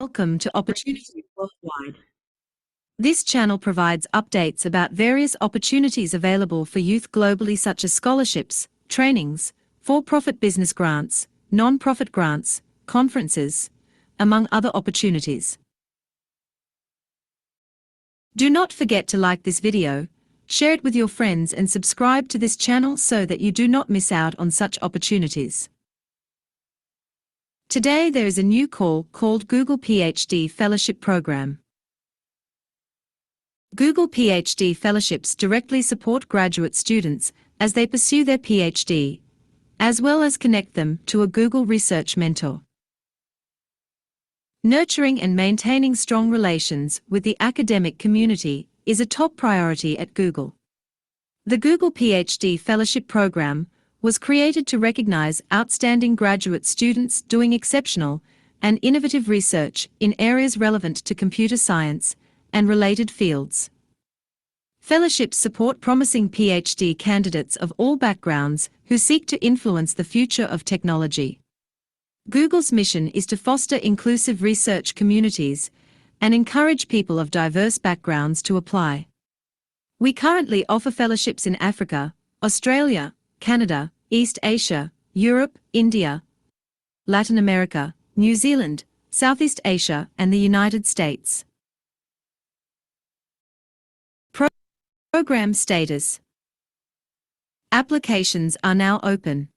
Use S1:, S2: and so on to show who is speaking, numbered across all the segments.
S1: Welcome to Opportunity Worldwide. This channel provides updates about various opportunities available for youth globally, such as scholarships, trainings, for-profit business grants, non-profit grants, conferences, among other opportunities. Do not forget to like this video, share it with your friends and subscribe to this channel so that you do not miss out on such opportunities. Today there is a new call called Google PhD Fellowship Program. Google PhD Fellowships directly support graduate students as they pursue their PhD, as well as connect them to a Google Research mentor. Nurturing and maintaining strong relations with the academic community is a top priority at Google. The Google PhD Fellowship Program was created to recognize outstanding graduate students doing exceptional and innovative research in areas relevant to computer science and related fields. Fellowships support promising PhD candidates of all backgrounds who seek to influence the future of technology. Google's mission is to foster inclusive research communities and encourage people of diverse backgrounds to apply. We currently offer fellowships in Africa, Australia, Canada, East Asia, Europe, India, Latin America, New Zealand, Southeast Asia, and the United States. Program status. Applications are now open.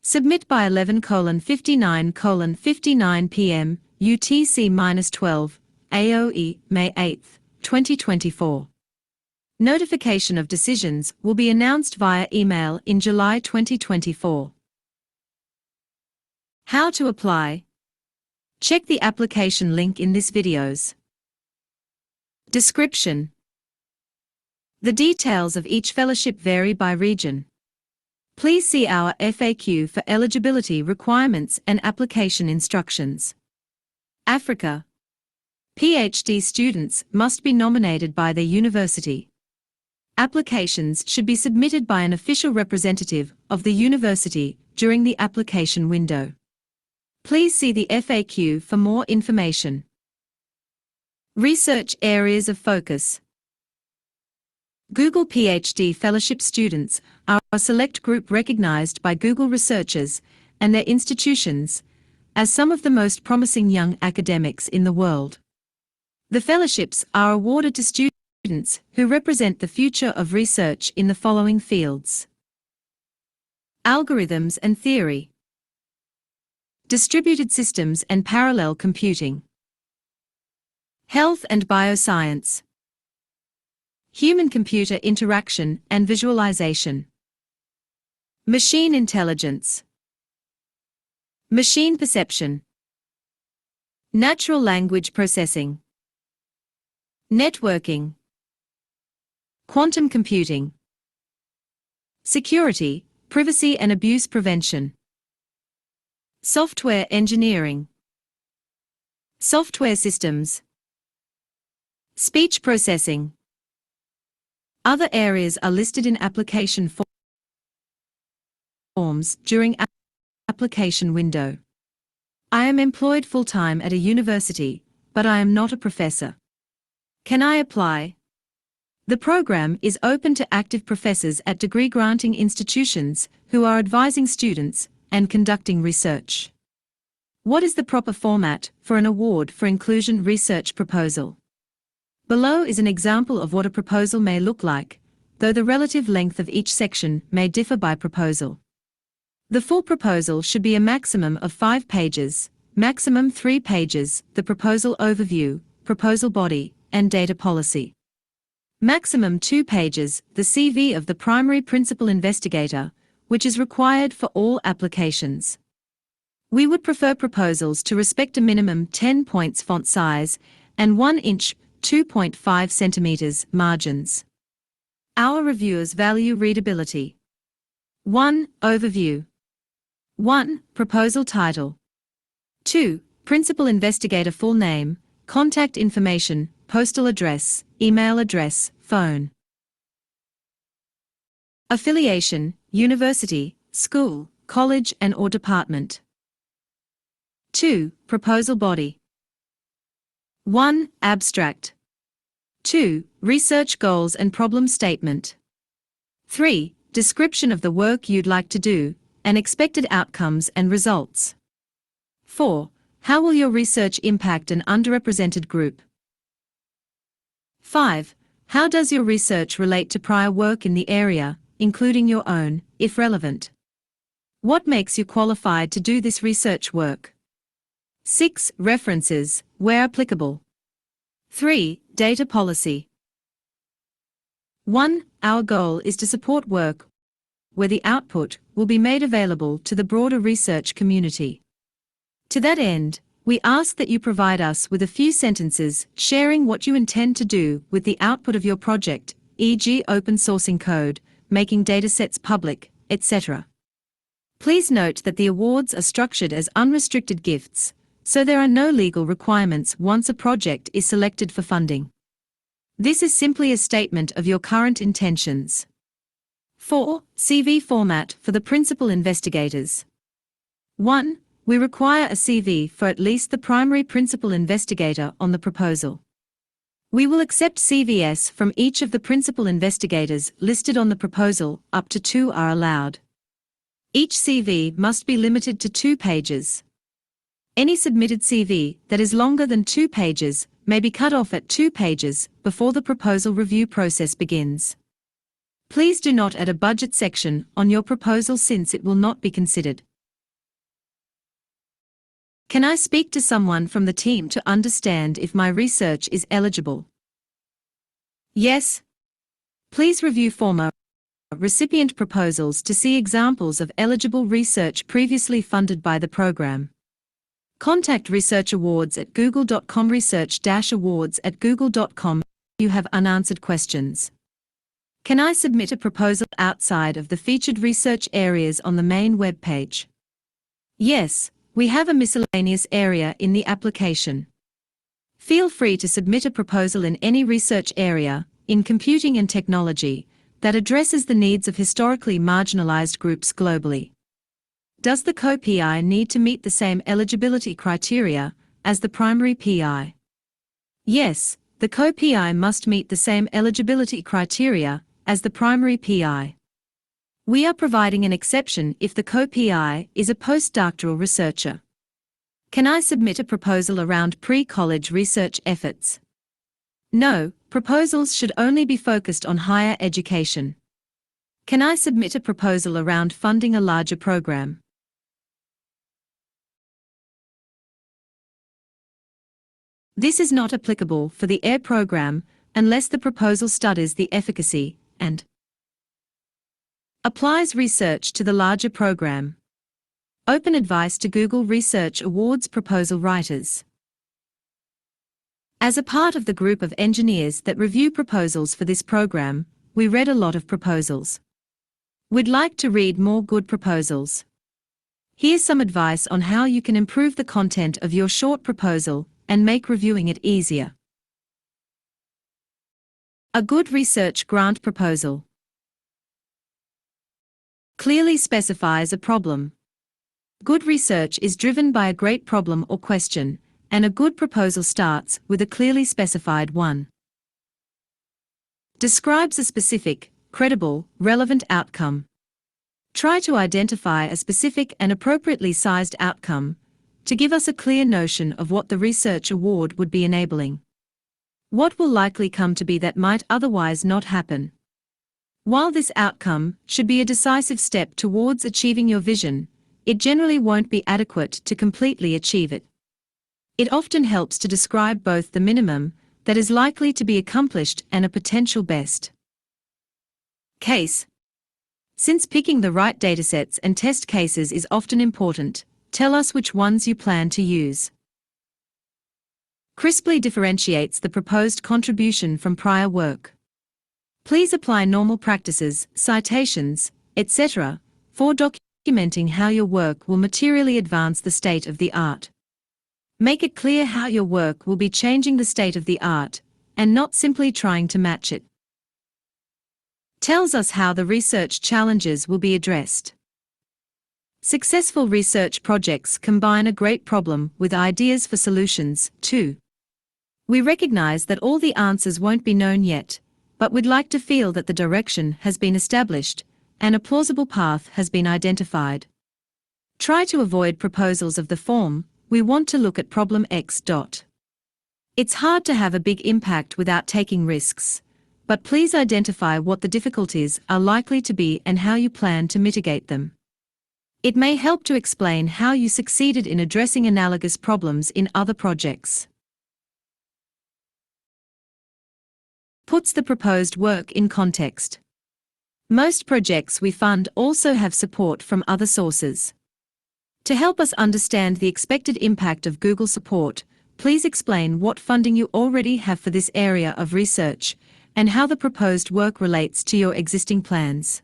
S1: Submit by 11:59:59 p.m. UTC-12, AOE, May 8, 2024. Notification of decisions will be announced via email in July 2024. How to apply? Check the application link in this video's description. The details of each fellowship vary by region. Please see our FAQ for eligibility requirements and application instructions. Africa. PhD students must be nominated by their university. Applications should be submitted by an official representative of the university during the application window. Please see the FAQ for more information. Research areas of focus. Google PhD Fellowship students are a select group recognized by Google researchers and their institutions as some of the most promising young academics in the world. The fellowships are awarded to students who represent the future of research in the following fields: algorithms and theory, distributed systems and parallel computing, health and bioscience, human-computer interaction and visualization, machine intelligence, machine perception, natural language processing, networking, quantum computing, security, privacy and abuse prevention, software engineering, software systems, speech processing. Other areas are listed in application forms during application window. I am employed full-time at a university, but I am not a professor. Can I apply? The program is open to active professors at degree-granting institutions who are advising students and conducting research. What is the proper format for an award for inclusion research proposal? Below is an example of what a proposal may look like, though the relative length of each section may differ by proposal. The full proposal should be a maximum of 5 pages, maximum 3 pages, the proposal overview, proposal body, and data policy. Maximum 2 pages, the CV of the primary principal investigator, which is required for all applications. We would prefer proposals to respect a minimum 10 points font size and 1 inch 2.5 centimeters margins. Our reviewers value readability. 1. Overview. 1. Proposal title. 2. Principal investigator full name, contact information, postal address, email address, phone. Affiliation, university, school, college and/or department. 2. Proposal body. 1. Abstract. 2. Research goals and problem statement. 3. Description of the work you'd like to do, and expected outcomes and results. 4. How will your research impact an underrepresented group? 5. How does your research relate to prior work in the area, including your own, if relevant? What makes you qualified to do this research work? 6. References, where applicable. 3. Data policy. 1. Our goal is to support work where the output will be made available to the broader research community. To that end, we ask that you provide us with a few sentences sharing what you intend to do with the output of your project, e.g. open sourcing code, making datasets public, etc. Please note that the awards are structured as unrestricted gifts, so there are no legal requirements once a project is selected for funding. This is simply a statement of your current intentions. 4. CV format for the principal investigators. 1. We require a CV for at least the primary principal investigator on the proposal. We will accept CVs from each of the principal investigators listed on the proposal, up to 2 are allowed. Each CV must be limited to 2 pages. Any submitted CV that is longer than 2 pages may be cut off at 2 pages before the proposal review process begins. Please do not add a budget section on your proposal since it will not be considered. Can I speak to someone from the team to understand if my research is eligible? Yes. Please review former recipient proposals to see examples of eligible research previously funded by the program. Contact Research Awards at google.com research-awards@google.com if you have unanswered questions. Can I submit a proposal outside of the featured research areas on the main web page? Yes, we have a miscellaneous area in the application. Feel free to submit a proposal in any research area, in computing and technology, that addresses the needs of historically marginalized groups globally. Does the co-PI need to meet the same eligibility criteria as the primary PI? Yes, the co-PI must meet the same eligibility criteria as the primary PI. We are providing an exception if the co-PI is a postdoctoral researcher. Can I submit a proposal around pre-college research efforts? No, proposals should only be focused on higher education. Can I submit a proposal around funding a larger program? This is not applicable for the AIR program unless the proposal studies the efficacy and applies research to the larger program. Open advice to Google Research Awards proposal writers. As a part of the group of engineers that review proposals for this program, we read a lot of proposals. We'd like to read more good proposals. Here's some advice on how you can improve the content of your short proposal and make reviewing it easier. A good research grant proposal clearly specifies a problem. Good research is driven by a great problem or question, and a good proposal starts with a clearly specified one. Describes a specific, credible, relevant outcome. Try to identify a specific and appropriately sized outcome to give us a clear notion of what the research award would be enabling. What will likely come to be that might otherwise not happen? While this outcome should be a decisive step towards achieving your vision, it generally won't be adequate to completely achieve it. It often helps to describe both the minimum that is likely to be accomplished and a potential best case. Since picking the right datasets and test cases is often important, tell us which ones you plan to use. Crisply differentiates the proposed contribution from prior work. Please apply normal practices, citations, etc., for documenting how your work will materially advance the state of the art. Make it clear how your work will be changing the state of the art, and not simply trying to match it. Tells us how the research challenges will be addressed. Successful research projects combine a great problem with ideas for solutions, too. We recognize that all the answers won't be known yet, but we'd like to feel that the direction has been established and a plausible path has been identified. Try to avoid proposals of the form, "We want to look at problem X." It's hard to have a big impact without taking risks, but please identify what the difficulties are likely to be and how you plan to mitigate them. It may help to explain how you succeeded in addressing analogous problems in other projects. Puts the proposed work in context. Most projects we fund also have support from other sources. To help us understand the expected impact of Google support, please explain what funding you already have for this area of research and how the proposed work relates to your existing plans.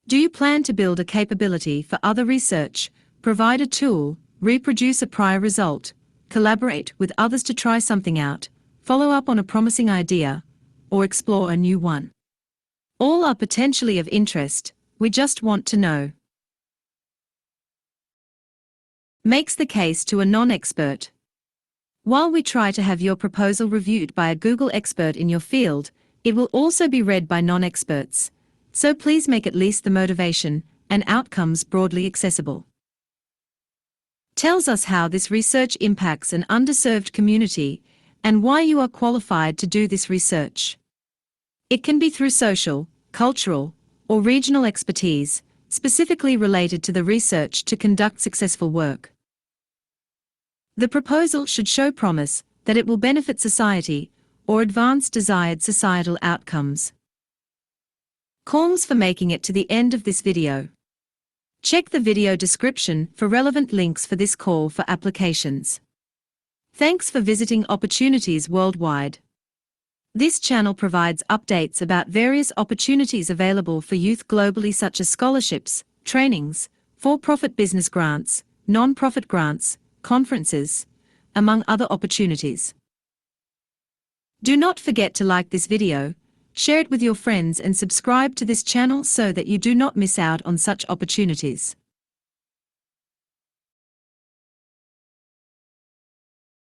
S1: Do you plan to build a capability for other research, provide a tool, reproduce a prior result, collaborate with others to try something out, follow up on a promising idea, or explore a new one? All are potentially of interest, we just want to know. Makes the case to a non-expert. While we try to have your proposal reviewed by a Google expert in your field, it will also be read by non-experts, so please make at least the motivation and outcomes broadly accessible. Tells us how this research impacts an underserved community and why you are qualified to do this research. It can be through social, cultural, or regional expertise, specifically related to the research to conduct successful work. The proposal should show promise that it will benefit society or advance desired societal outcomes. Calls for making it to the end of this video. Check the video description for relevant links for this call for applications. Thanks for visiting Opportunities Worldwide. This channel provides updates about various opportunities available for youth globally, such as scholarships, trainings, for-profit business grants, non-profit grants, conferences, among other opportunities. Do not forget to like this video, share it with your friends and subscribe to this channel so that you do not miss out on such opportunities.